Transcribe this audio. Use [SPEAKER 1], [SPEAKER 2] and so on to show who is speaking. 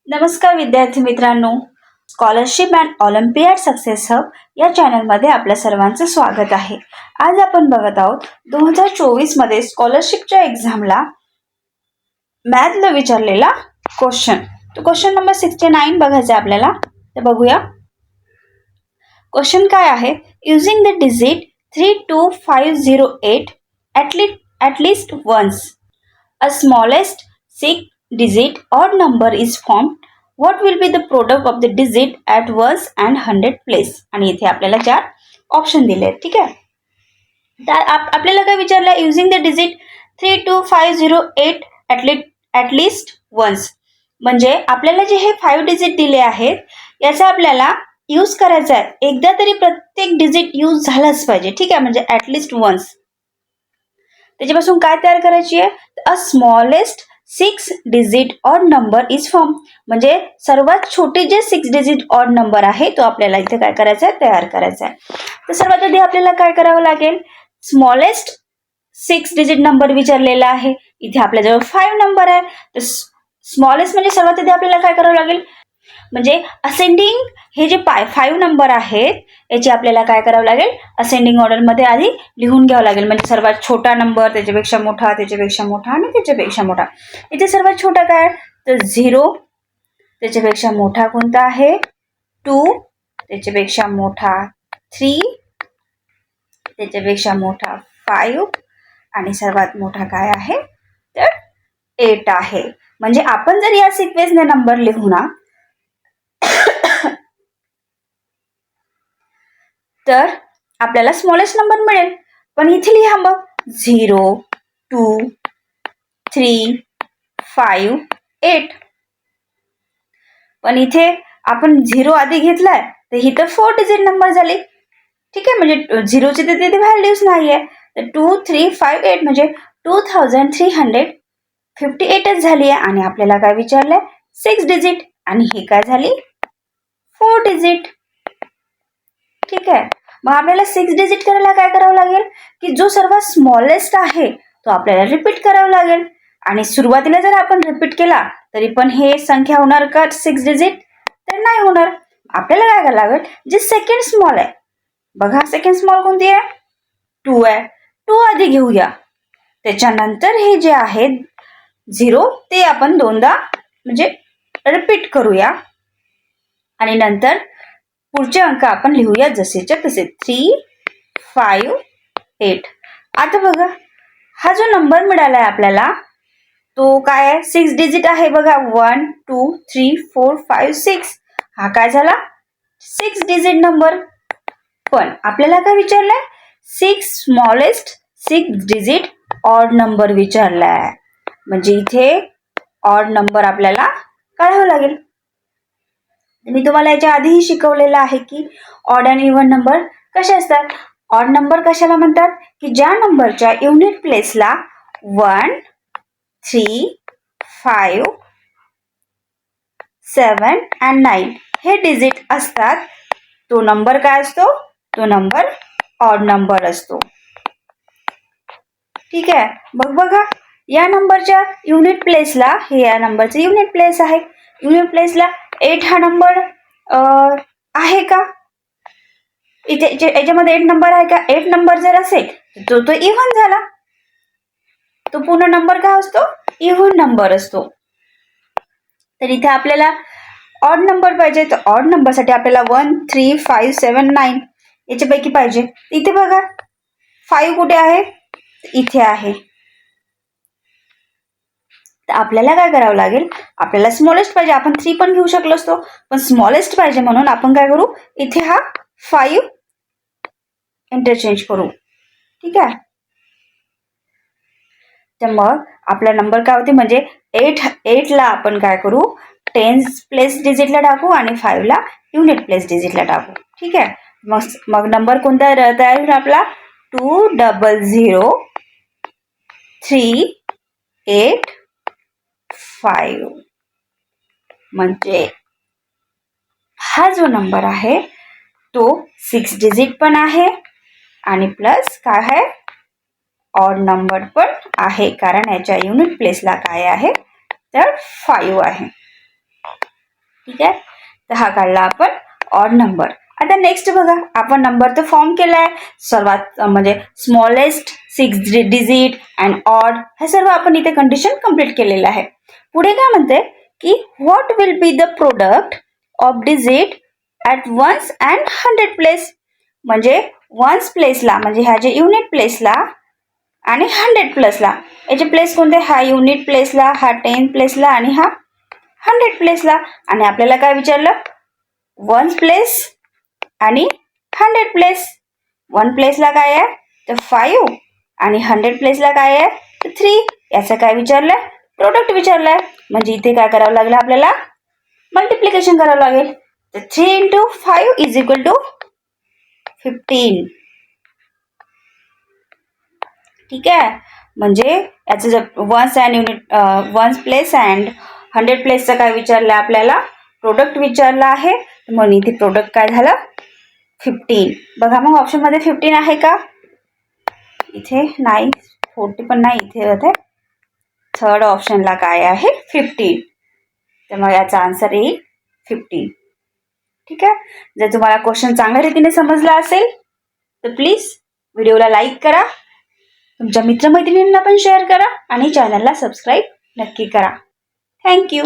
[SPEAKER 1] नमस्कार विद्यार्थी मित्रांनो, scholarship and Olympiad success hub या चॅनलमध्ये आपल्या सर्वांचं स्वागत आहे. आज आपण बघत आहोत 2024 स्कॉलरशिपच्या एक्झामला मॅथला विचारलेला क्वेश्चन. तो क्वेश्चन नंबर 69 बघायचा आहे आपल्याला. तर बघूया क्वेश्चन काय आहे. Using the digit 32508 at least once a smallest 6-digit odd number is formed. What will be the product of the digit at ones and 100 place? आणि इथे आपल्याला 4 ऑप्शन दिले आहेत. ठीक आहे. तर आपल्याला काय विचारलं आहे. Using the digit 32508 at least once, म्हणजे आपल्याला जे हे 5 डिजिट दिले आहेत याचा आपल्याला यूज करायचा आहे. एकदा तरी प्रत्येक डिजिट यूज झालाच पाहिजे. ठीक आहे, म्हणजे ॲटलिस्ट वन्स. त्याच्यापासून काय तयार करायची आहे. A smallest 6 digit odd number is form, म्हणजे सर्वात छोटे जे 6 डिजिट ऑड नंबर आहे तो आपल्याला इथे काय करायचा आहे, तयार करायचा आहे. तर सर्वात आधी आपल्याला काय करावं लागेल. स्मॉलेस्ट 6 डिजिट नंबर विचारलेला आहे. इथे आपल्याजवळ 5 नंबर आहे. तर स्मॉलेस्ट म्हणजे सर्वात आधी आपल्याला काय करावं लागेल, म्हणजे असेंडिंग हे जे 5 नंबर आहेत याची आपल्याला काय करावं लागेल, असेंडिंग ऑर्डरमध्ये आधी लिहून घ्यावं लागेल. म्हणजे सर्वात छोटा नंबर, त्याच्यापेक्षा मोठा, त्याच्यापेक्षा मोठा आणि त्याच्यापेक्षा मोठा. इथे सर्वात छोटा काय, तर 0. त्याच्यापेक्षा मोठा कोणता आहे, 2. त्याच्यापेक्षा मोठा 3. त्याच्यापेक्षा मोठा 5 आणि सर्वात मोठा काय आहे, तर 8 आहे. म्हणजे आपण जर या सिक्वेन्सने नंबर लिहू ना, तर आपल्याला स्मॉलेस्ट नंबर मिळेल. पण इथे लिहा मग 0, 2, 3, 5, 8. पण इथे आपण 0 आधी घेतलाय तर ही तर 4 डिजिट नंबर झाली. ठीक आहे, म्हणजे 0ची तर तिथे व्हॅल्यूज नाही आहे. तर 2, 3, 5, 8 म्हणजे 2358च झाली आहे. आणि आपल्याला काय विचारलंय, 6 डिजिट, आणि ही काय झाली, 4 डिजिट. ठीक आहे, मग आपल्याला 6 डिजिट करायला काय करावं लागेल, की जो सर्वात स्मॉलेस्ट आहे तो आपल्याला रिपीट करावा लागेल. आणि सुरुवातीला जर आपण रिपीट केला तरी पण हे संख्या होणार का 6 डिजिट, तर नाही होणार. आपल्याला काय करावं लागेल, जे सेकंड स्मॉल आहे, बघा सेकंड स्मॉल कोणती आहे, 2 आहे. 2 आधी घेऊया. त्याच्यानंतर हे जे आहे 0 ते आपण दोनदा म्हणजे रिपीट करूया. आणि नंतर पुढचे अंक आपण लिहूया जसेच्या तसे, 3, 5, 8. आता बघा हा जो नंबर मिळाला आहे आपल्याला तो काय आहे, 6 डिजिट आहे. बघा 1, 2, 3, 4, 5, 6. हा काय झाला, 6 डिजिट नंबर. पण आपल्याला काय विचारलंय, 6 स्मॉलेस्ट 6 डिजिट ऑड नंबर विचारलाय. म्हणजे इथे ऑड नंबर आपल्याला काढावं लागेल. मी तुम्हाला याच्या आधीही शिकवलेलं आहे की ऑड आणि इव्हन नंबर कसे असतात. ऑड नंबर कशाला म्हणतात, की ज्या नंबरच्या युनिट प्लेसला 1, 3, 5, 7 and 9 हे डिजिट असतात. तो नंबर काय असतो, तो नंबर ऑड नंबर असतो. ठीक आहे, मग बघा या नंबरच्या युनिट प्लेसला, हे या नंबरचे युनिट प्लेस आहे. युनिट प्लेसला 8 हा नंबर आहे का, इथे याच्यामध्ये 8 नंबर आहे का. 8 नंबर जर असेल तर तो इव्हन झाला. तो पूर्ण नंबर काय असतो, इव्हन नंबर असतो. तर इथे आपल्याला ऑड नंबर पाहिजे. तर ऑड नंबरसाठी आपल्याला 1, 3, 5, 7, 9 याच्यापैकी पाहिजे. इथे बघा 5 कुठे आहे, इथे आहे. तर आपल्याला काय करावं लागेल, आपल्याला स्मॉलेस्ट पाहिजे. आपण 3 पण घेऊ शकलो असतो, पण स्मॉलेस्ट पाहिजे म्हणून आपण काय करू, इथे हा 5 इंटरचेंज करू. ठीक आहे, तर मग आपला नंबर काय होते, म्हणजे 8 ला आपण काय करू, 10 प्लेस डिजिटला टाकू आणि 5 ला युनिट प्लेस डिजिटला टाकू. ठीक आहे, मग नंबर कोणता तयार होईल आपला, 200385. म्हणजे हा जो नंबर आहे तो 6 डिजिट पण आहे आणि प्लस काय आहे, ऑड नंबर पण आहे. कारण याच्या युनिट प्लेसला काय आहे, तर 5 आहे. ठीक आहे. तर हा काढला आपण ऑड नंबर. आता नेक्स्ट बघा, आपण नंबर तर फॉर्म केलाय, सर्वात म्हणजे स्मॉलेस्ट 6 डिजिट अँड ऑड, हे सर्व आपण इथे कंडिशन कंप्लीट केलेलं आहे. पुढे काय म्हणते की what will be the product of digit at ones and 100 place. म्हणजे वन्स प्लेसला म्हणजे ह्या जे युनिट प्लेसला आणि 100 प्लसला, याचे प्लेस कोणते, हा युनिट प्लेसला, हा 10 प्लेसला आणि हा 100 प्लेसला. आणि आपल्याला काय विचारलं, वन्स प्लेस आणि 100 प्लेस. 1 प्लेसला काय आहे तर 5 आणि 100 प्लेसला काय आहे तर 3. याचं काय विचारलंय, प्रोडक्ट विचारलंय. म्हणजे इथे काय करावं लागलं, आपल्याला मल्टिप्लिकेशन करावं लागेल. तर 3 × 5 इज इक्वल टू 15. ठीक आहे. म्हणजे याचं जर ones and unit ones place and 100 प्लेसचं काय विचारलं आपल्याला, प्रोडक्ट विचारलं आहे. म्हणून इथे प्रोडक्ट काय झालं 15. बघा मग ऑप्शनमध्ये 15 आहे का, इथे नाही, 40 पण नाही, इथे होते थर्ड ऑप्शनला काय आहे 15. तर मग याचा आन्सर येईल 15. ठीक आहे. जर तुम्हाला क्वेश्चन चांगल्या रीतीने समजला असेल तर प्लीज व्हिडिओला लाईक करा, तुमच्या मित्रमैत्रिणींना पण शेअर करा आणि चॅनलला सबस्क्राईब नक्की करा. थँक्यू.